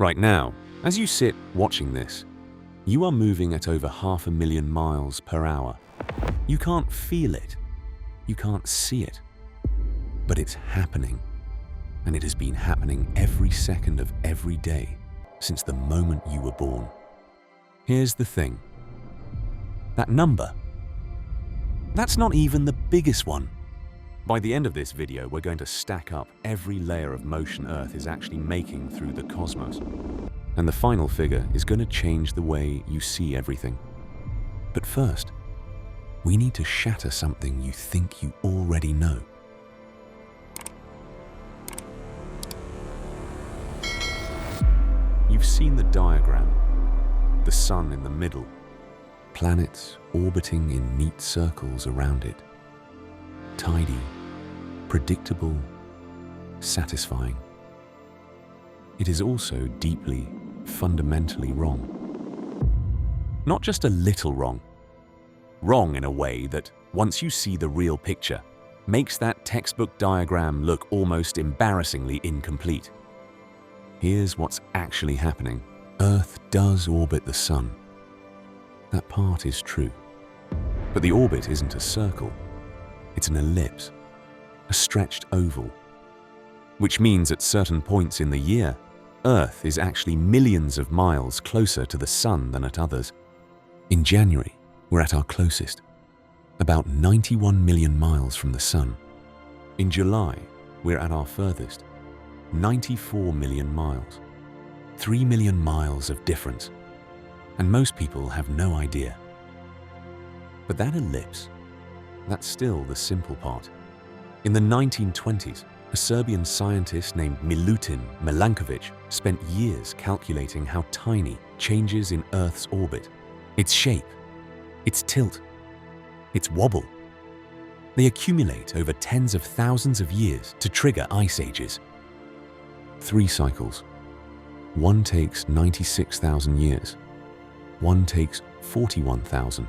Right now, as you sit watching this, you are moving at over 500,000 miles per hour. You can't feel it. You can't see it. But it's happening. And it has been happening every second of every day since the moment you were born. Here's the thing. That number, that's not even the biggest one. By the end of this video, we're going to stack up every layer of motion Earth is actually making through the cosmos. And the final figure is going to change the way you see everything. But first, we need to shatter something you think you already know. You've seen the diagram, the sun in the middle, planets orbiting in neat circles around it. Tidy, predictable, satisfying. It is also deeply, fundamentally wrong. Not just a little wrong. Wrong in a way that, once you see the real picture, makes that textbook diagram look almost embarrassingly incomplete. Here's what's actually happening. Earth does orbit the sun. That part is true. But the orbit isn't a circle. It's an ellipse, a stretched oval. Which means at certain points in the year, Earth is actually millions of miles closer to the sun than at others. In January, we're at our closest, about 91 million miles from the sun. In July, we're at our furthest, 94 million miles. 3 million miles of difference. And most people have no idea. But that ellipse, that's still the simple part. In the 1920s, a Serbian scientist named Milankovitch spent years calculating how tiny changes in Earth's orbit, its shape, its tilt, its wobble. They accumulate over tens of thousands of years to trigger ice ages. 3 cycles. One takes 96,000 years. One takes 41,000.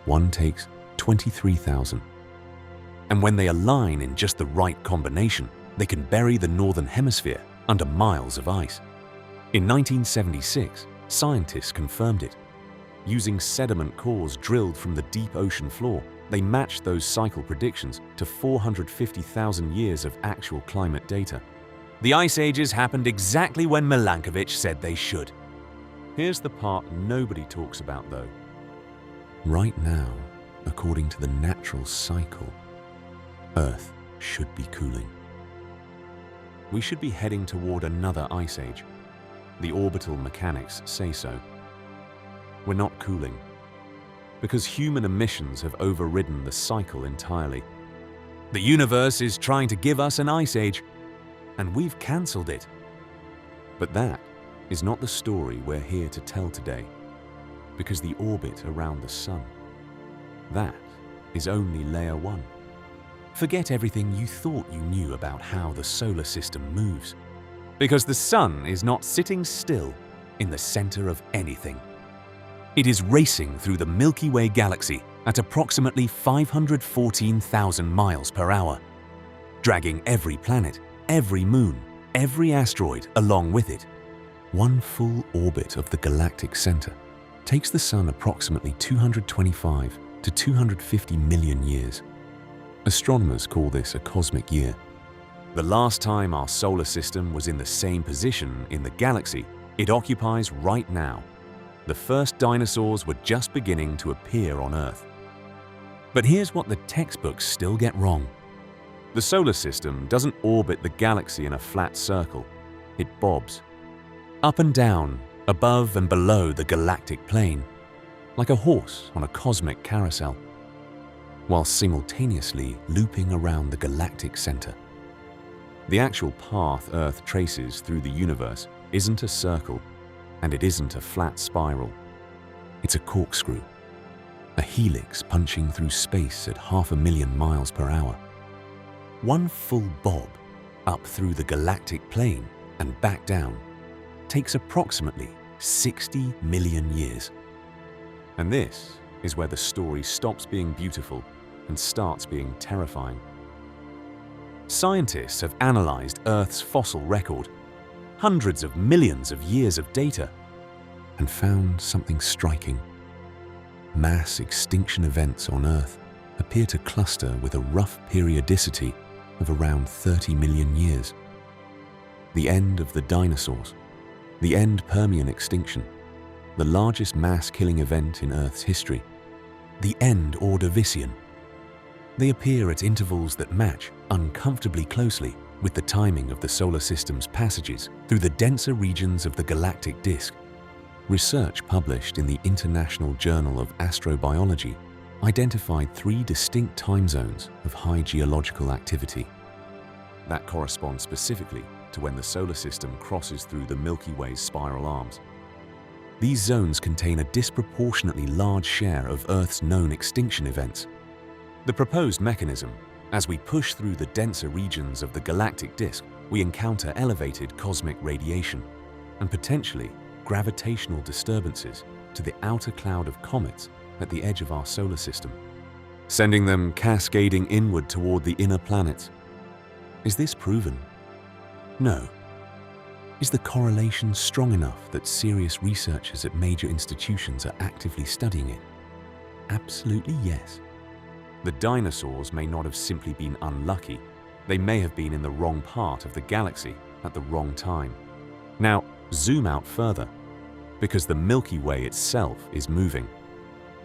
One takes 23,000. And when they align in just the right combination, they can bury the northern hemisphere under miles of ice. In 1976, scientists confirmed it. Using sediment cores drilled from the deep ocean floor, they matched those cycle predictions to 450,000 years of actual climate data. The ice ages happened exactly when Milankovitch said they should. Here's the part nobody talks about though. Right now, according to the natural cycle, Earth should be cooling. We should be heading toward another ice age. The orbital mechanics say so. We're not cooling, because human emissions have overridden the cycle entirely. The universe is trying to give us an ice age, and we've cancelled it. But that is not the story we're here to tell today, because the orbit around the sun, that is only layer 1. Forget everything you thought you knew about how the solar system moves, because the sun is not sitting still in the center of anything. It is racing through the Milky Way galaxy at approximately 514,000 miles per hour, dragging every planet, every moon, every asteroid along with it. One full orbit of the galactic center takes the sun approximately 225 to 250 million years. Astronomers call this a cosmic year. The last time our solar system was in the same position in the galaxy it occupies right now. The first dinosaurs were just beginning to appear on Earth. But here's what the textbooks still get wrong. The solar system doesn't orbit the galaxy in a flat circle. It bobs. Up and down, above and below the galactic plane, like a horse on a cosmic carousel, while simultaneously looping around the galactic center. The actual path Earth traces through the universe isn't a circle, and it isn't a flat spiral. It's a corkscrew, a helix punching through space at 500,000 miles per hour. One full bob up through the galactic plane and back down takes approximately 60 million years. And this is where the story stops being beautiful and starts being terrifying. Scientists have analyzed Earth's fossil record, hundreds of millions of years of data, and found something striking. Mass extinction events on Earth appear to cluster with a rough periodicity of around 30 million years. The end of the dinosaurs, the end Permian extinction, the largest mass-killing event in Earth's history, the end Ordovician. They appear at intervals that match uncomfortably closely with the timing of the solar system's passages through the denser regions of the galactic disk. Research published in the International Journal of Astrobiology identified 3 distinct time zones of high geological activity. That corresponds specifically to when the solar system crosses through the Milky Way's spiral arms. These zones contain a disproportionately large share of Earth's known extinction events. The proposed mechanism: as we push through the denser regions of the galactic disk, we encounter elevated cosmic radiation and potentially gravitational disturbances to the outer cloud of comets at the edge of our solar system, sending them cascading inward toward the inner planets. Is this proven? No. Is the correlation strong enough that serious researchers at major institutions are actively studying it? Absolutely yes. The dinosaurs may not have simply been unlucky. They may have been in the wrong part of the galaxy at the wrong time. Now, zoom out further, because the Milky Way itself is moving.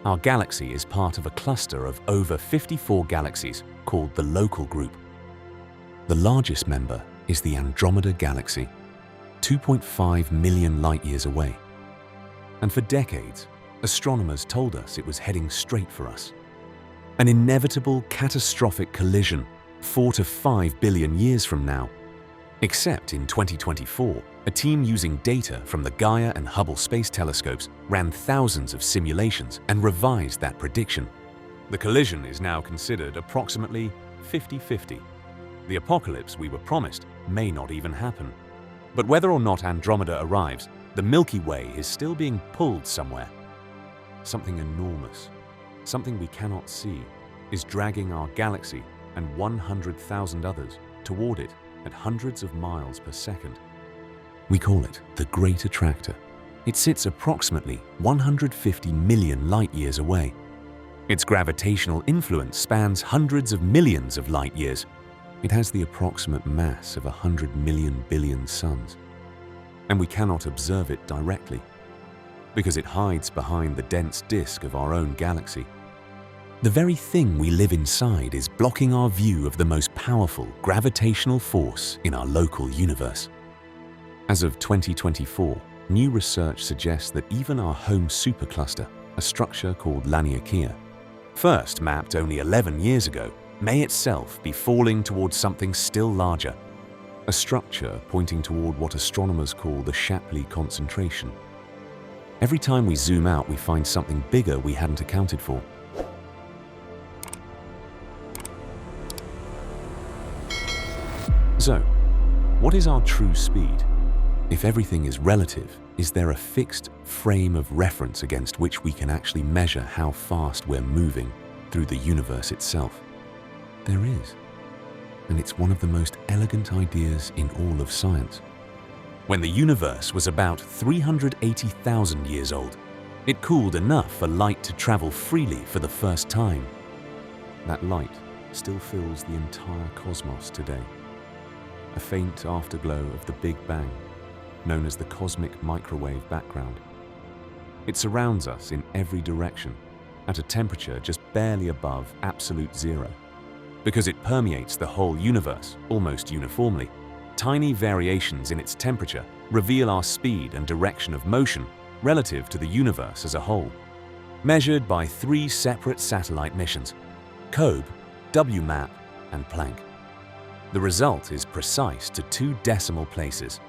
Our galaxy is part of a cluster of over 54 galaxies called the Local Group. The largest member is the Andromeda Galaxy, 2.5 million light-years away. And for decades, astronomers told us it was heading straight for us. An inevitable catastrophic collision 4 to 5 billion years from now. Except in 2024, a team using data from the Gaia and Hubble space telescopes ran thousands of simulations and revised that prediction. The collision is now considered approximately 50-50. The apocalypse we were promised may not even happen. But whether or not Andromeda arrives, the Milky Way is still being pulled somewhere. Something enormous, something we cannot see, is dragging our galaxy and 100,000 others toward it at hundreds of miles per second. We call it the Great Attractor. It sits approximately 150 million light-years away. Its gravitational influence spans hundreds of millions of light-years. It has the approximate mass of 100 million billion suns. And we cannot observe it directly, because it hides behind the dense disk of our own galaxy. The very thing we live inside is blocking our view of the most powerful gravitational force in our local universe. As of 2024, new research suggests that even our home supercluster, a structure called Laniakea, first mapped only 11 years ago, may itself be falling towards something still larger, a structure pointing toward what astronomers call the Shapley concentration. Every time we zoom out, we find something bigger we hadn't accounted for. So, what is our true speed? If everything is relative, is there a fixed frame of reference against which we can actually measure how fast we're moving through the universe itself? There is. And it's one of the most elegant ideas in all of science. When the universe was about 380,000 years old, it cooled enough for light to travel freely for the first time. That light still fills the entire cosmos today. A faint afterglow of the Big Bang, known as the cosmic microwave background. It surrounds us in every direction, at a temperature just barely above absolute zero. Because it permeates the whole universe almost uniformly, tiny variations in its temperature reveal our speed and direction of motion relative to the universe as a whole, measured by 3 separate satellite missions: COBE, WMAP, and Planck. The result is precise to 2 decimal places: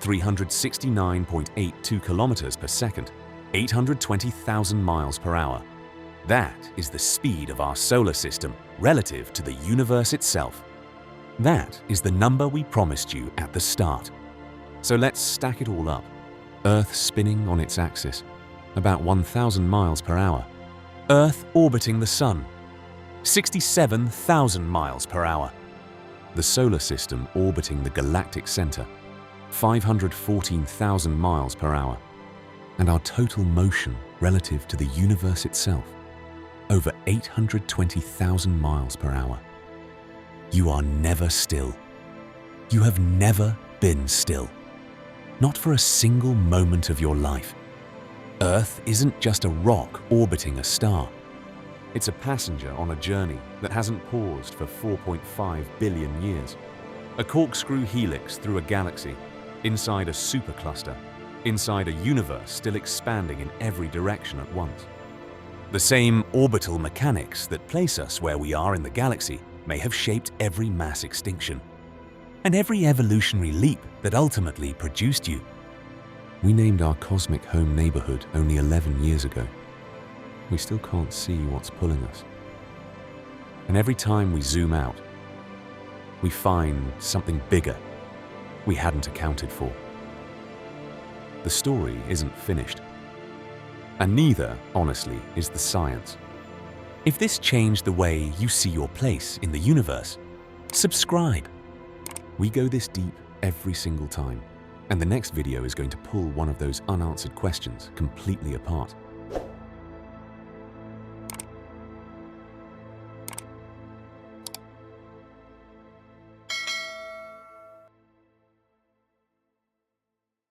369.82 kilometers per second, 820,000 miles per hour. That is the speed of our solar system relative to the universe itself. That is the number we promised you at the start. So let's stack it all up. Earth spinning on its axis, about 1,000 miles per hour. Earth orbiting the Sun, 67,000 miles per hour. The solar system orbiting the galactic center, 514,000 miles per hour, and our total motion relative to the universe itself, over 820,000 miles per hour. You are never still. You have never been still. Not for a single moment of your life. Earth isn't just a rock orbiting a star. It's a passenger on a journey that hasn't paused for 4.5 billion years. A corkscrew helix through a galaxy, inside a supercluster, inside a universe still expanding in every direction at once. The same orbital mechanics that place us where we are in the galaxy may have shaped every mass extinction, and every evolutionary leap that ultimately produced you. We named our cosmic home neighborhood only 11 years ago. We still can't see what's pulling us. And every time we zoom out, we find something bigger we hadn't accounted for. The story isn't finished. And neither, honestly, is the science. If this changed the way you see your place in the universe, subscribe. We go this deep every single time, and the next video is going to pull one of those unanswered questions completely apart.